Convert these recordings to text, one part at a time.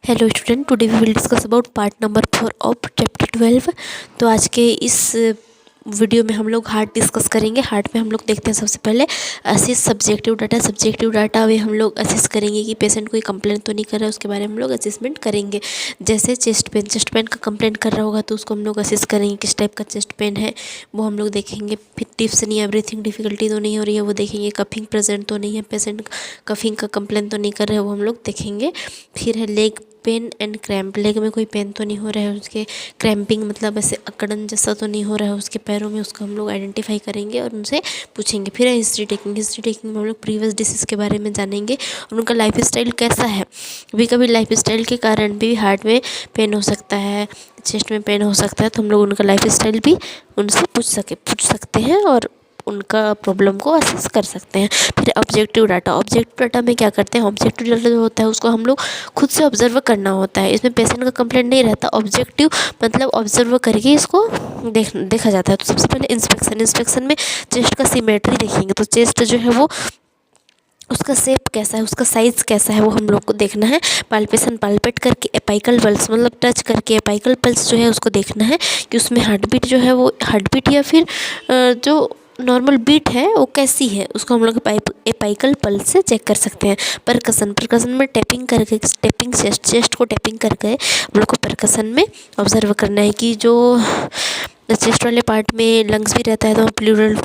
Hello student, today we will discuss about part number 4 of chapter 12। तो आज के इस वीडियो में हम लोग हार्ट डिस्कस करेंगे। हार्ट में हम लोग देखते हैं सबसे पहले असिस सब्जेक्टिव डाटा। सब्जेक्टिव डाटा में हम लोग असिस करेंगे कि पेशेंट कोई कंप्लेन तो नहीं कर रहा है, उसके बारे में हम लोग असेसमेंट करेंगे। जैसे चेस्ट पेन का कंप्लेंट कर रहा होगा तो उसको हम लोग असिस करेंगे किस टाइप का चेस्ट पेन है वो हम लोग देखेंगे। फिर टिप्स नहीं है, ब्रीथिंग डिफिकल्टी तो नहीं हो रही है वो देखेंगे। कफिंग प्रेजेंट तो नहीं है, पेशेंट कफिंग का कंप्लेन तो नहीं कर रहे हैं वो हम लोग देखेंगे। फिर है leg pain and cramp, leg में कोई पेन तो नहीं हो रहा है, उसके क्रैम्पिंग मतलब ऐसे अकड़न जैसा तो नहीं हो रहा है उसके पैरों में, उसको हम लोग आइडेंटिफाई करेंगे और उनसे पूछेंगे। फिर है हिस्ट्री टेकिंग। हिस्ट्री टेकिंग में हम लोग प्रीवियस डिसीज़ के बारे में जानेंगे और उनका लाइफ स्टाइल कैसा है। कभी कभी लाइफ स्टाइल के कारण भी हार्ट में पेन हो सकता है, चेस्ट में पेन हो सकता है, तो हम लोग उनका लाइफ स्टाइल भी उनसे पूछ सकते हैं और उनका प्रॉब्लम को असेस कर सकते हैं। फिर ऑब्जेक्टिव डाटा। ऑब्जेक्टिव डाटा में क्या करते हैं, ऑब्जेक्टिव डाटा जो होता है उसको हम लोग खुद से ऑब्जर्व करना होता है। इसमें पेशेंट का कंप्लेंट नहीं रहता। ऑब्जेक्टिव मतलब ऑब्जर्व करके इसको देखा जाता है। तो सबसे पहले इंस्पेक्शन में चेस्ट का सिमेट्री देखेंगे। तो चेस्ट जो है वो उसका शेप कैसा है, उसका साइज़ कैसा है वो हम लोग को देखना है। पाल्पेट करके एपाइकल पल्स मतलब टच करके एपाइकल पल्स जो है उसको देखना है कि उसमें हार्ट बीट जो है वो हार्ट बीट या फिर जो नॉर्मल बीट है वो कैसी है, उसको हम लोग एपाइकल पल्स से चेक कर सकते हैं। परकसन में टैपिंग चेस्ट को टैपिंग करके हम लोग को परकसन में ऑब्जर्व करना है कि जो चेस्ट वाले पार्ट में लंग्स भी रहता है तो प्लूरल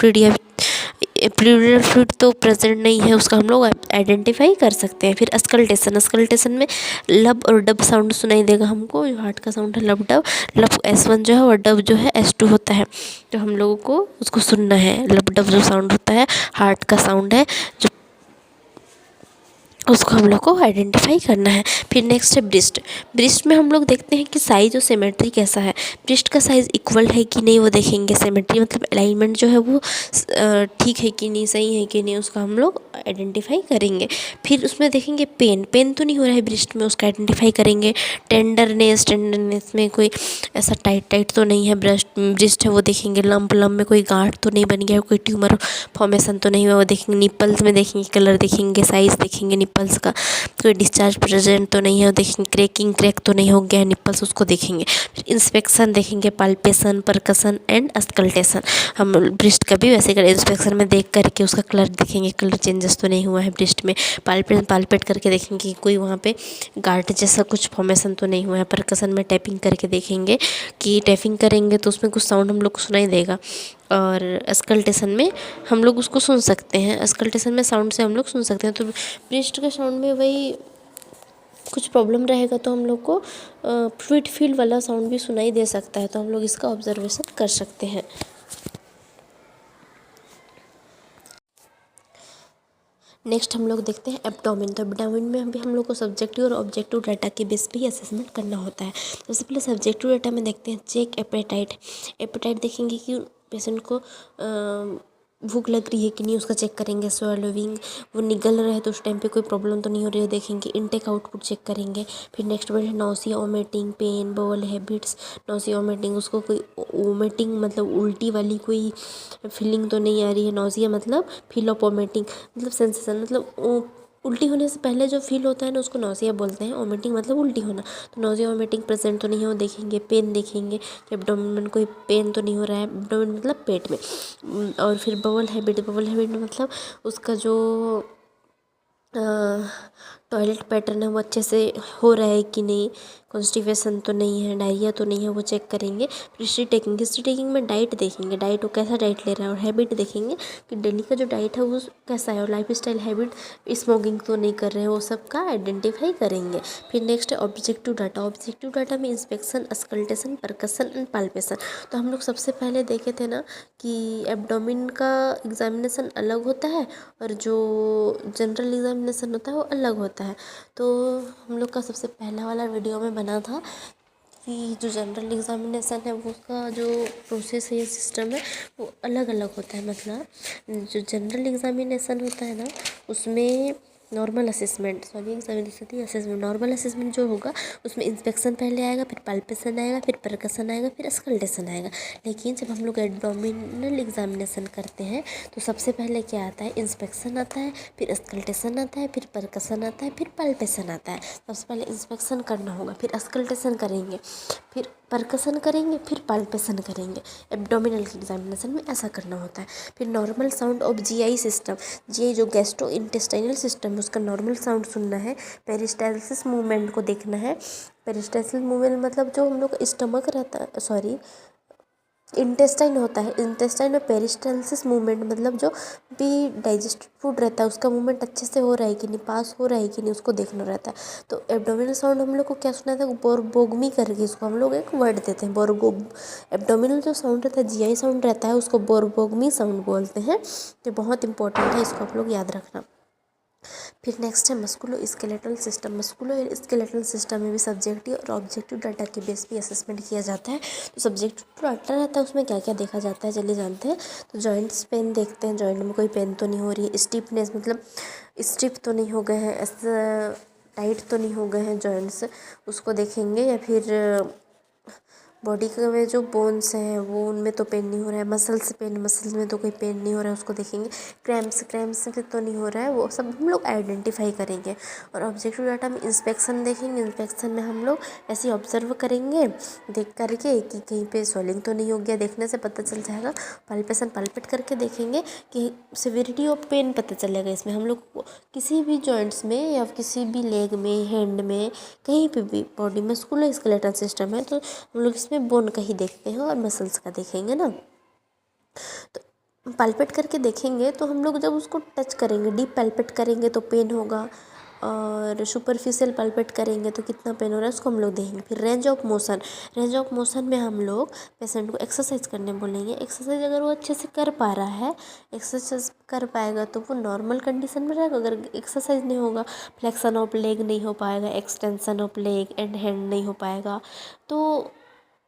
फ्लूइड तो प्रेजेंट नहीं है, उसका हम लोग आइडेंटिफाई कर सकते हैं। फिर अस्कल्टेशन में लब और डब साउंड सुनाई देगा हमको। जो हार्ट का साउंड है लब डब, लब S1 जो है और डब जो है S2 होता है, तो हम लोगों को उसको सुनना है। लब डब जो साउंड होता है हार्ट का साउंड है, जो उसको हम लोग को आइडेंटिफाई करना है। फिर नेक्स्ट है ब्रिस्ट में हम लोग देखते हैं कि साइज और सिमेट्री कैसा है। ब्रिस्ट का साइज़ इक्वल है कि नहीं वो देखेंगे। सिमेट्री मतलब अलाइनमेंट जो है वो ठीक है कि नहीं, सही है कि नहीं, उसका हम लोग आइडेंटिफाई करेंगे। फिर उसमें देखेंगे पेन तो नहीं हो रहा है ब्रिस्ट में, उसका आइडेंटिफाई करेंगे। टेंडरनेस में कोई ऐसा टाइट तो नहीं है ब्रिस्ट है वो देखेंगे। लंप में कोई गांठ तो नहीं बन गया, कोई ट्यूमर फॉर्मेशन तो नहीं हुआ वो देखेंगे। निप्पल्स में देखेंगे, कलर देखेंगे, साइज़ देखेंगे निप्पल्स का, कोई डिस्चार्ज प्रेजेंट तो नहीं है वो देखेंगे। क्रैक तो नहीं हो गया है निप्पल्स, उसको देखेंगे। इंस्पेक्शन देखेंगे, पाल्पेशन, परकसन एंड अस्कल्टेशन। हम ब्रिस्ट का भी वैसे करें, इंस्पेक्शन में देख करके उसका कलर देखेंगे, कलर चेंजेस तो नहीं हुआ है ब्रिस्ट में। पाल्पेट करके देखेंगे कि कोई वहाँ पे गार्ड जैसा कुछ फॉर्मेशन तो नहीं हुआ है। परकसन में टैपिंग करके देखेंगे कि टैपिंग करेंगे तो उसमें कुछ साउंड हम लोग को सुनाई देगा। और अस्कल्टेशन में हम लोग उसको सुन सकते हैं, अस्कल्टेशन में साउंड से हम लोग सुन सकते हैं। तो ब्रिस्ट के साउंड में वही कुछ प्रॉब्लम रहेगा तो हम लोग को फ्लूइड फील वाला साउंड भी सुनाई दे सकता है, तो हम लोग इसका ऑब्जर्वेशन कर सकते हैं। नेक्स्ट हम लोग देखते हैं एब्डोमेन। तो एब्डोमेन में भी हम लोग को सब्जेक्टिव और ऑब्जेक्टिव डाटा के बेस पे ही असेसमेंट करना होता है। सबसे पहले सब्जेक्टिव डाटा में देखते हैं चेक एपेटाइट देखेंगे कि पेशेंट को भूख लग रही है कि नहीं, उसका चेक करेंगे। स्वैलोइंग वो निगल रहे हैं तो उस टाइम पे कोई प्रॉब्लम तो नहीं हो रही है देखेंगे। इनटेक आउटपुट चेक करेंगे। फिर नेक्स्ट वर्ड है nausea, vomiting, pain, bowel habits. Nausea vomiting, उसको कोई वोमिटिंग मतलब उल्टी वाली कोई फीलिंग तो नहीं आ रही है। नौसिया मतलब फील ऑफ वोमिटिंग मतलब सेंसेशन, मतलब उल्टी होने से पहले जो फील होता है ना उसको नौसिया बोलते हैं। वोमिटिंग मतलब उल्टी होना, तो नौसिया वोमिटिंग प्रेजेंट तो नहीं है वो देखेंगे। पेन देखेंगे, एब्डोमेन में कोई पेन तो नहीं हो रहा है, एब्डोमेन मतलब पेट में। और फिर बवल हैबिट में मतलब उसका जो टॉयलेट पैटर्न है वो अच्छे से हो रहा है कि नहीं, कॉन्स्टिपेशन तो नहीं है, डायरिया तो नहीं है, वो चेक करेंगे। हिस्ट्री टेकिंग में डाइट देखेंगे, डाइट वो कैसा डाइट ले रहा है। और हैबिट देखेंगे कि डेली का जो डाइट है वो कैसा है। और लाइफ स्टाइल हैबिट, स्मोकिंग तो नहीं कर रहे हैं, वो सब का आइडेंटिफाई करेंगे। फिर नेक्स्ट है ऑब्जेक्टिव डाटा में इंस्पेक्शन, अस्कल्टेशन, परकसन एंड पाल्पेशन। तो हम लोग सबसे पहले देखे थे ना कि एब्डोमेन का एग्जामिनेशन अलग होता है और जो जनरल एग्जामिनेशन होता है वो अलग होता है। तो हम लोग का सबसे पहला वाला वीडियो में बना था कि जो जनरल एग्जामिनेशन है वो उसका जो प्रोसेस है, सिस्टम है, वो अलग अलग होता है। मतलब जो जनरल एग्जामिनेशन होता है ना उसमें normal assessment, sorry examination assessment, normal assessment जो होगा उसमें इंस्पेक्शन पहले आएगा, फिर पाल्पेशन आएगा, फिर परकशन आएगा, फिर स्कल्टेशन आएगा। लेकिन जब हम लोग एब्डोमिनल एग्जामिनेशन करते हैं तो सबसे पहले क्या आता है, इंस्पेक्शन आता है, फिर स्कल्टेशन आता है, फिर परकशन आता है, फिर पाल्पेशन आता है। सबसे पहले इंस्पेक्शन करना होगा, फिर स्कल्टेशन करेंगे, फिर परकशन करेंगे, फिर पाल्पेशन करेंगे। एब्डोमिनल के एग्जामिनेशन में ऐसा करना होता है। फिर normal sound of GI system, GI जो गैस्ट्रो इंटेस्टाइनल सिस्टम है उसका नॉर्मल साउंड सुनना है। पेरिस्टाल्सिस मूवमेंट को देखना है। पेरिस्टाल्सिस मूवमेंट मतलब जो हम लोग स्टमक रहता है, सॉरी इंटेस्टाइन होता है, इंटेस्टाइन और पेरिस्टाल्सिस मूवमेंट मतलब जो भी डाइजेस्टेड फूड रहता है उसका मूवमेंट अच्छे से हो रहा है कि नहीं, पास हो रहा है कि नहीं, उसको देखना रहता है। तो एब्डोमिनल साउंड हम लोग को क्या सुना था, बोरबोगमी करके इसको हम लोग एक वर्ड देते हैं, बोरगो। एब्डोमिनल जो साउंड रहता है, जीआई साउंड रहता है, उसको बोरबोगमी साउंड बोलते हैं। तो बहुत इंपॉर्टेंट है, इसको आप लोग याद रखना। फिर नेक्स्ट है मस्कुलो स्केलेटल सिस्टम। मस्कुलो स्केलेटल सिस्टम में भी सब्जेक्टिव और ऑब्जेक्टिव डाटा के बेस पे असेसमेंट किया जाता है। तो सब्जेक्टिव डाटा रहता है उसमें क्या क्या देखा जाता है चलिए जानते हैं। तो जॉइंट्स पेन देखते हैं, जॉइंट में कोई पेन तो नहीं हो रही है, स्टिफनेस मतलब स्टिफ तो नहीं हो गए हैं, टाइट तो नहीं हो गए हैं जॉइंट्स, उसको देखेंगे। या फिर बॉडी के में जो बोन्स हैं वो उनमें तो पेन नहीं हो रहा है, मसल्स में तो कोई पेन नहीं हो रहा है, उसको देखेंगे। क्रैम्प्स में तो नहीं हो रहा है, वो सब हम लोग आइडेंटिफाई करेंगे। और ऑब्जेक्टिव डाटा में इंस्पेक्शन देखेंगे, इंस्पेक्शन में हम लोग ऐसे ऑब्जर्व करेंगे देख करके कि कहीं पे स्वेलिंग तो नहीं हो गया, देखने से पता चल जाएगा। पाल्पेशन पाल्पेट करके देखेंगे कि सिविरिटी ऑफ पेन पता चलेगा। इसमें हम लोग किसी भी जॉइंट्स में या किसी भी लेग में, हैंड में, कहीं पे भी बॉडी में मस्कुलो स्केलेटल सिस्टम है तो हम लोग इसमें बोन का ही देखते हैं और मसल्स का देखेंगे ना। तो पाल्पेट करके देखेंगे तो हम लोग जब उसको टच करेंगे, डीप पाल्पेट करेंगे तो पेन होगा, और सुपरफिशियल पाल्पेट करेंगे तो कितना पेन हो रहा है उसको हम लोग देखेंगे। फिर रेंज ऑफ मोशन में हम लोग पेशेंट को एक्सरसाइज करने बोलेंगे। एक्सरसाइज अगर वो अच्छे से कर पा रहा है, एक्सरसाइज कर पाएगा तो वो नॉर्मल कंडीशन में रहेगा। अगर एक्सरसाइज नहीं होगा, फ्लेक्शन ऑफ लेग नहीं हो पाएगा, extension of leg and hand नहीं हो पाएगा, तो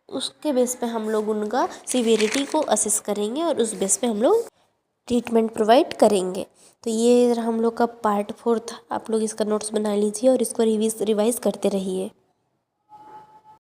उसके बेस पे हम लोग उनका सिविरिटी को असेस करेंगे और उस बेस पे हम लोग ट्रीटमेंट प्रोवाइड करेंगे। तो ये हम लोग का पार्ट 4 था। आप लोग इसका नोट्स बना लीजिए और इसको रिवाइज करते रहिए।